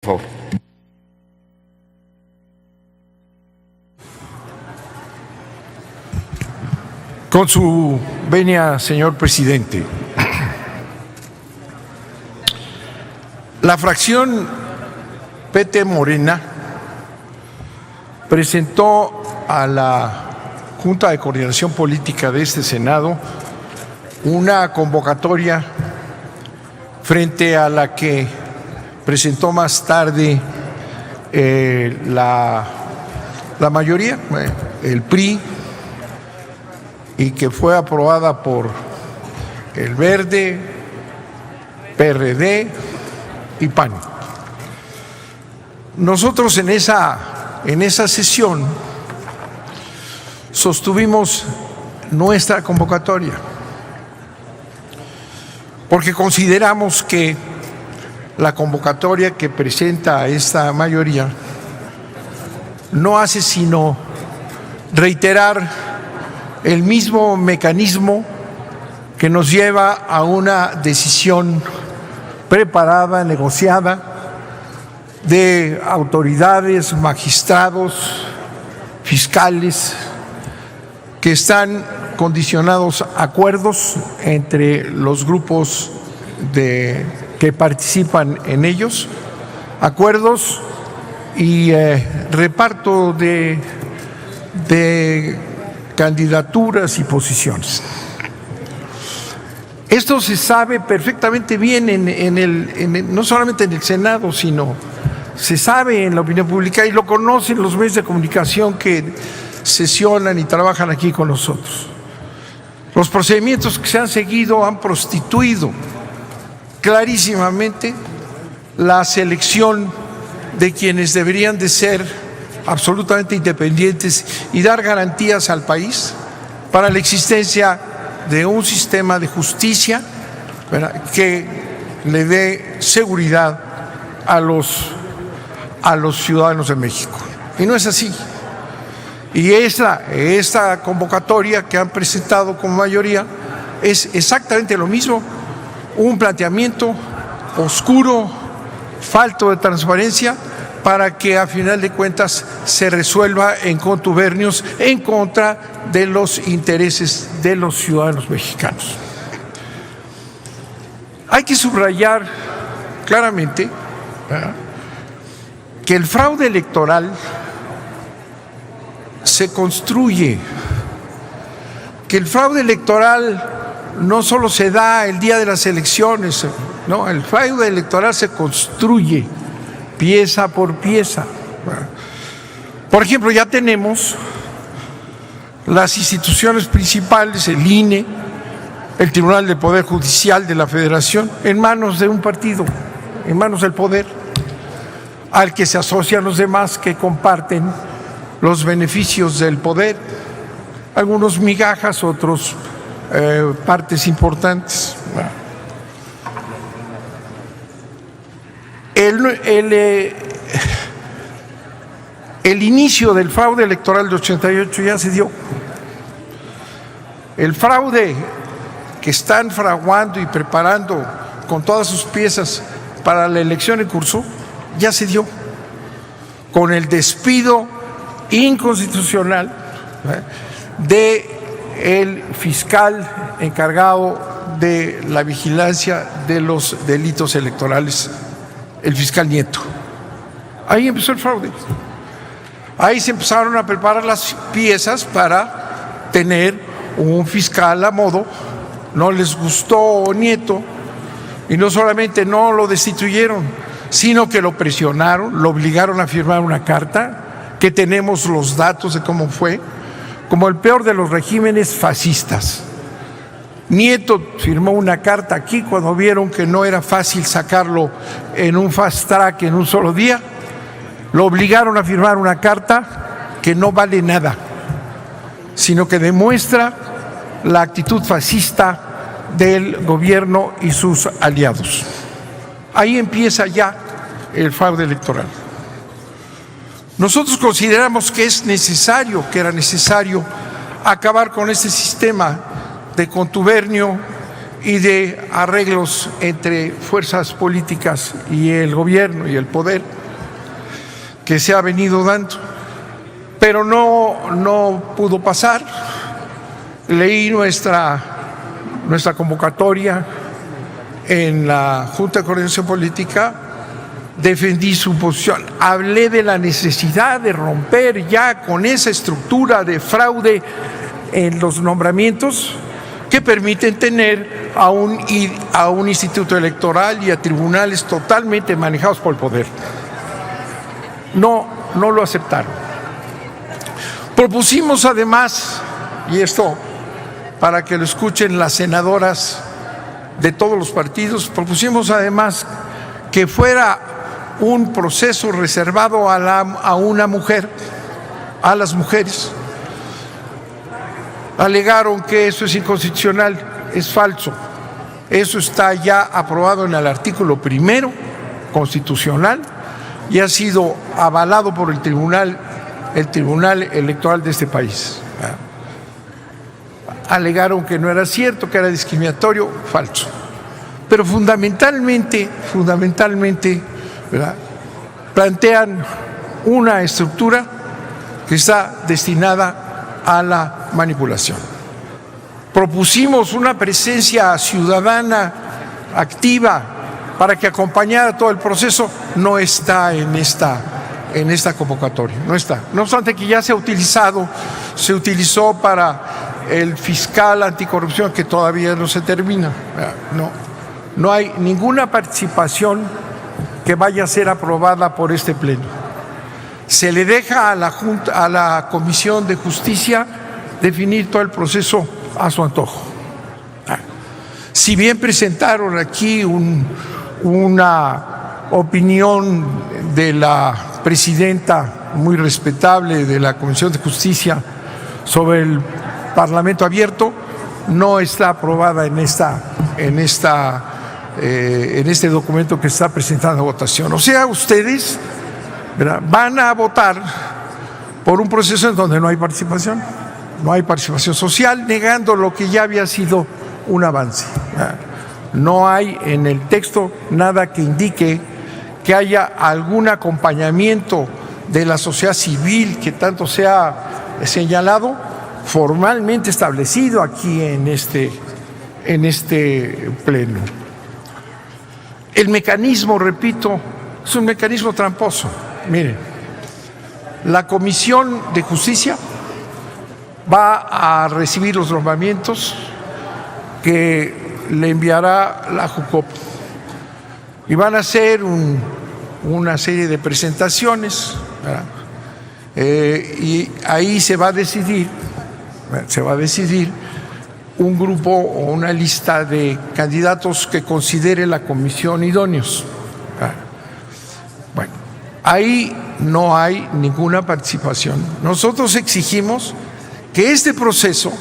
Por favor. Con su venia, señor presidente, la fracción PT Morena presentó a la Junta de Coordinación Política de este Senado una convocatoria frente a la que presentó más tarde la mayoría, el PRI, y que fue aprobada por el Verde, PRD y PAN. Nosotros en esa sesión sostuvimos nuestra convocatoria porque consideramos que la convocatoria que presenta esta mayoría no hace sino reiterar el mismo mecanismo que nos lleva a una decisión preparada, negociada, de autoridades, magistrados, fiscales, que están condicionados a acuerdos entre los grupos que participan en ellos, acuerdos y reparto de candidaturas y posiciones. Esto se sabe perfectamente bien no solamente en el Senado, sino se sabe en la opinión pública y lo conocen los medios de comunicación que sesionan y trabajan aquí con nosotros. Los procedimientos que se han seguido han prostituido clarísimamente la selección de quienes deberían de ser absolutamente independientes y dar garantías al país para la existencia de un sistema de justicia, ¿verdad?, que le dé seguridad a los ciudadanos de México. Y no es así. Y esta convocatoria que han presentado como mayoría es exactamente lo mismo, un planteamiento oscuro, falto de transparencia, para que a final de cuentas se resuelva en contubernios en contra de los intereses de los ciudadanos mexicanos. Hay que subrayar claramente, ¿verdad?, que el fraude electoral se construye, que el fraude electoral no solo se da el día de las elecciones, no, el fraude electoral se construye pieza por pieza. Por ejemplo, ya tenemos las instituciones principales, el INE, el Tribunal del Poder Judicial de la Federación, en manos de un partido, en manos del poder, al que se asocian los demás que comparten los beneficios del poder, algunos migajas, otros partes importantes. El inicio del fraude electoral de 88 ya se dio. El fraude que están fraguando y preparando con todas sus piezas para la elección en curso ya se dio, con el despido inconstitucional del fiscal encargado de la vigilancia de los delitos electorales, el fiscal Nieto. Ahí empezó el fraude. Ahí se empezaron a preparar las piezas para tener un fiscal a modo. No les gustó Nieto y no solamente no lo destituyeron, sino que lo presionaron, lo obligaron a firmar una carta, que tenemos los datos de cómo fue, como el peor de los regímenes fascistas. Nieto firmó una carta aquí cuando vieron que no era fácil sacarlo en un fast track en un solo día. Lo obligaron a firmar una carta que no vale nada, sino que demuestra la actitud fascista del gobierno y sus aliados. Ahí empieza ya el fraude electoral. Nosotros consideramos que era necesario acabar con este sistema de contubernio y de arreglos entre fuerzas políticas y el gobierno y el poder que se ha venido dando, pero no pudo pasar. Leí nuestra convocatoria en la Junta de Coordinación Política, defendí su posición, hablé de la necesidad de romper ya con esa estructura de fraude en los nombramientos que permiten tener a un instituto electoral y a tribunales totalmente manejados por el poder. No lo aceptaron. Propusimos además, y esto para que lo escuchen las senadoras de todos los partidos, propusimos además que fuera un proceso reservado a una mujer, a las mujeres. Alegaron que eso es inconstitucional, es falso. Eso está ya aprobado en el artículo 1 constitucional y ha sido avalado por el Tribunal Electoral de este país. Alegaron que no era cierto, que era discriminatorio, falso. Pero fundamentalmente, ¿verdad?, plantean una estructura que está destinada a la manipulación. Propusimos una presencia ciudadana activa para que acompañara todo el proceso. No está en esta convocatoria, no está. No obstante que ya se utilizó para el fiscal anticorrupción, que todavía no se termina. No hay ninguna participación que vaya a ser aprobada por este pleno. Se le deja a la Comisión de Justicia definir todo el proceso a su antojo. Si bien presentaron aquí una opinión de la presidenta muy respetable de la Comisión de Justicia sobre el Parlamento abierto, no está aprobada en este documento que está presentando a votación. O sea, ustedes, ¿verdad?, van a votar por un proceso en donde no hay participación social, negando lo que ya había sido un avance. No hay en el texto nada que indique que haya algún acompañamiento de la sociedad civil que tanto se ha señalado, formalmente establecido aquí en este pleno. El mecanismo, repito, es un mecanismo tramposo. Miren, la Comisión de Justicia va a recibir los nombramientos que le enviará la JUCOPO y van a hacer una serie de presentaciones, ¿verdad? Y ahí se va a decidir un grupo o una lista de candidatos que considere la comisión idóneos. Bueno, ahí no hay ninguna participación. Nosotros exigimos que este proceso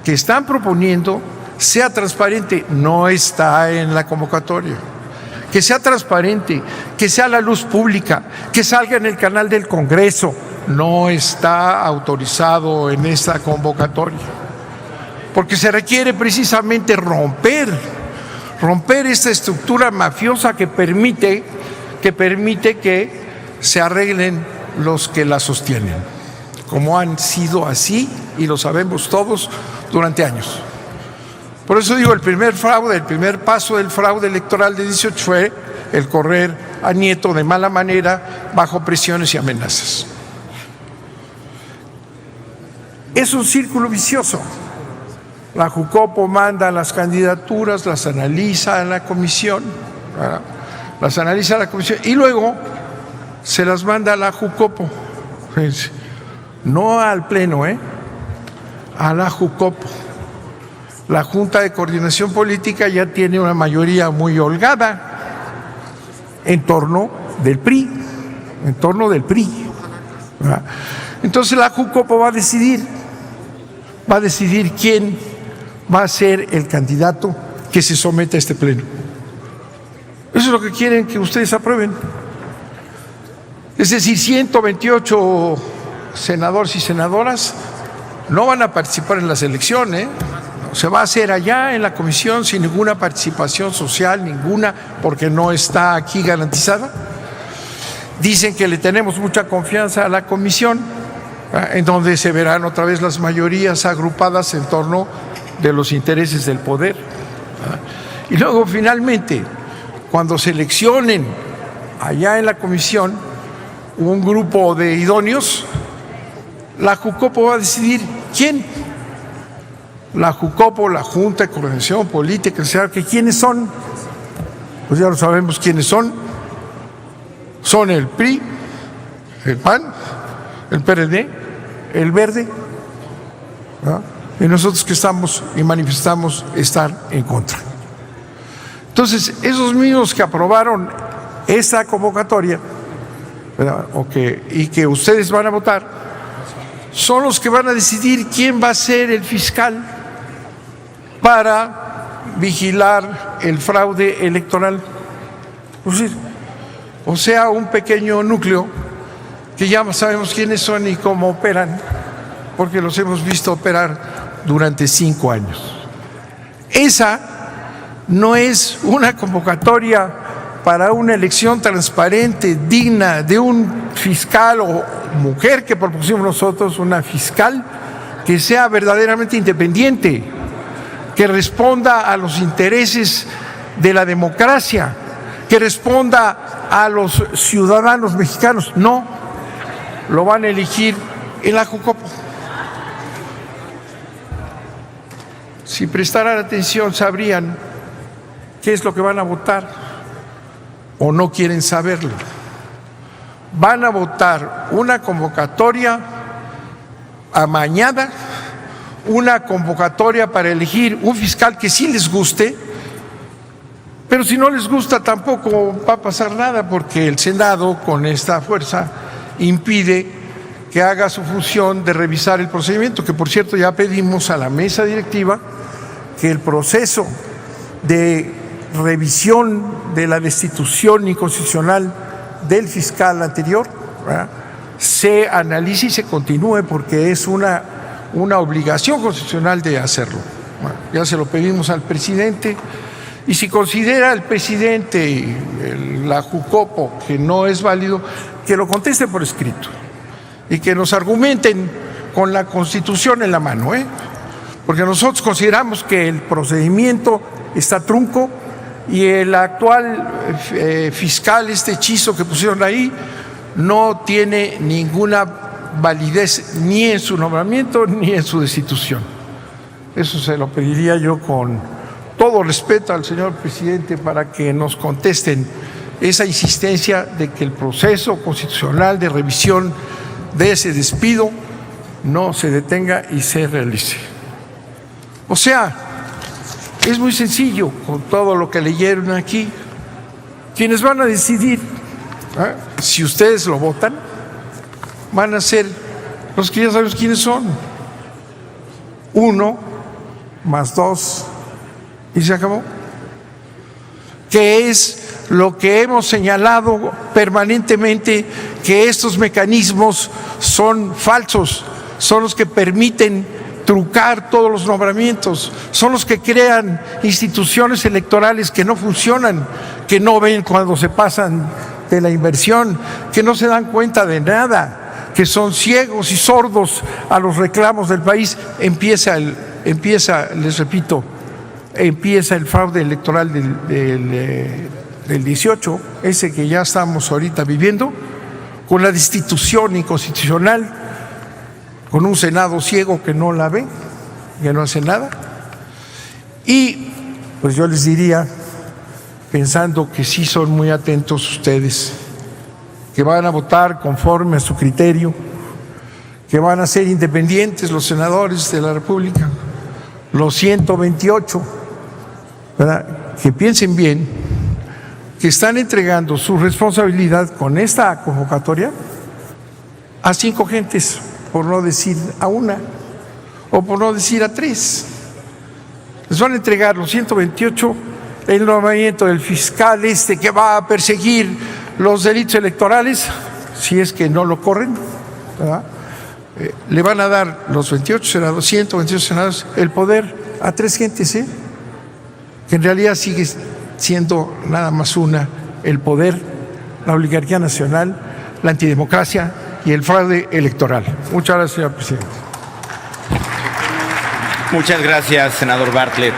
que están proponiendo sea transparente. No está en la convocatoria. Que sea transparente, que sea a la luz pública, que salga en el canal del Congreso. No está autorizado en esta convocatoria, porque se requiere precisamente romper esta estructura mafiosa que permite que se arreglen los que la sostienen, como han sido así, y lo sabemos todos, durante años. Por eso digo, el primer paso del fraude electoral de 18 fue el correr a Nieto de mala manera, bajo presiones y amenazas. Es un círculo vicioso. La JUCOPO manda las candidaturas, las analiza en la comisión, ¿verdad?, y luego se las manda a la JUCOPO, no al pleno, a la JUCOPO. La Junta de Coordinación Política ya tiene una mayoría muy holgada en torno del PRI, ¿verdad? Entonces la JUCOPO va a decidir quién va a ser el candidato que se somete a este pleno. Eso es lo que quieren que ustedes aprueben. Es decir, 128 senadores y senadoras no van a participar en las elecciones, se va a hacer allá en la comisión sin ninguna participación social, ninguna, porque no está aquí garantizada. Dicen que le tenemos mucha confianza a la comisión, en donde se verán otra vez las mayorías agrupadas en torno de los intereses del poder. Y luego finalmente, cuando seleccionen allá en la comisión un grupo de idóneos, la Jucopo va a decidir quién. La Jucopo, la Junta de Coordinación Política, que ¿quiénes son? Pues ya lo sabemos quiénes son. Son el PRI, el PAN, el PRD, el Verde, ¿no? Y nosotros que estamos y manifestamos estar en contra. Entonces, esos mismos que aprobaron esta convocatoria, ¿verdad? Y que ustedes van a votar, son los que van a decidir quién va a ser el fiscal para vigilar el fraude electoral. O sea, un pequeño núcleo que ya sabemos quiénes son y cómo operan, porque los hemos visto operar durante 5 años. Esa no es una convocatoria para una elección transparente, digna de un fiscal o mujer que propusimos nosotros, una fiscal que sea verdaderamente independiente, que responda a los intereses de la democracia, que responda a los ciudadanos mexicanos. No, lo van a elegir en la Jucopo. Si prestaran atención, sabrían qué es lo que van a votar, o no quieren saberlo. Van a votar una convocatoria amañada, una convocatoria para elegir un fiscal que sí les guste, pero si no les gusta tampoco va a pasar nada, porque el Senado con esta fuerza impide que haga su función de revisar el procedimiento, que por cierto ya pedimos a la mesa directiva que el proceso de revisión de la destitución inconstitucional del fiscal anterior, ¿verdad?, se analice y se continúe, porque es una obligación constitucional de hacerlo. Bueno, ya se lo pedimos al presidente, y si considera el presidente y la Jucopo que no es válido, que lo conteste por escrito y que nos argumenten con la Constitución en la mano, porque nosotros consideramos que el procedimiento está trunco y el actual fiscal, este hechizo que pusieron ahí, no tiene ninguna validez ni en su nombramiento ni en su destitución. Eso se lo pediría yo con todo respeto al señor presidente, para que nos contesten esa insistencia de que el proceso constitucional de revisión de ese despido no se detenga y se realice. O sea, es muy sencillo con todo lo que leyeron aquí. Quienes van a decidir, si ustedes lo votan, van a ser los que ya sabemos quiénes son. 1 más 2 y se acabó. Que es lo que hemos señalado permanentemente, que estos mecanismos son falsos, son los que permiten trucar todos los nombramientos, son los que crean instituciones electorales que no funcionan, que no ven cuando se pasan de la inversión, que no se dan cuenta de nada, que son ciegos y sordos a los reclamos del país. Empieza, les repito, empieza el fraude electoral del 18, ese que ya estamos ahorita viviendo, con la destitución inconstitucional, con un Senado ciego que no la ve, que no hace nada. Y pues yo les diría, pensando que sí son muy atentos ustedes, que van a votar conforme a su criterio, que van a ser independientes los senadores de la República, los 128, ¿verdad?, que piensen bien que están entregando su responsabilidad con esta convocatoria a 5 gentes, por no decir a 1, o por no decir a 3. Les van a entregar los 128 el nombramiento del fiscal que va a perseguir los delitos electorales, si es que no lo corren, ¿verdad? Le van a dar los 128 senadores el poder a tres gentes, que en realidad sigue siendo nada más una: el poder, la oligarquía nacional, la antidemocracia y el fraude electoral. Muchas gracias, señor presidente. Muchas gracias, senador Bartlett.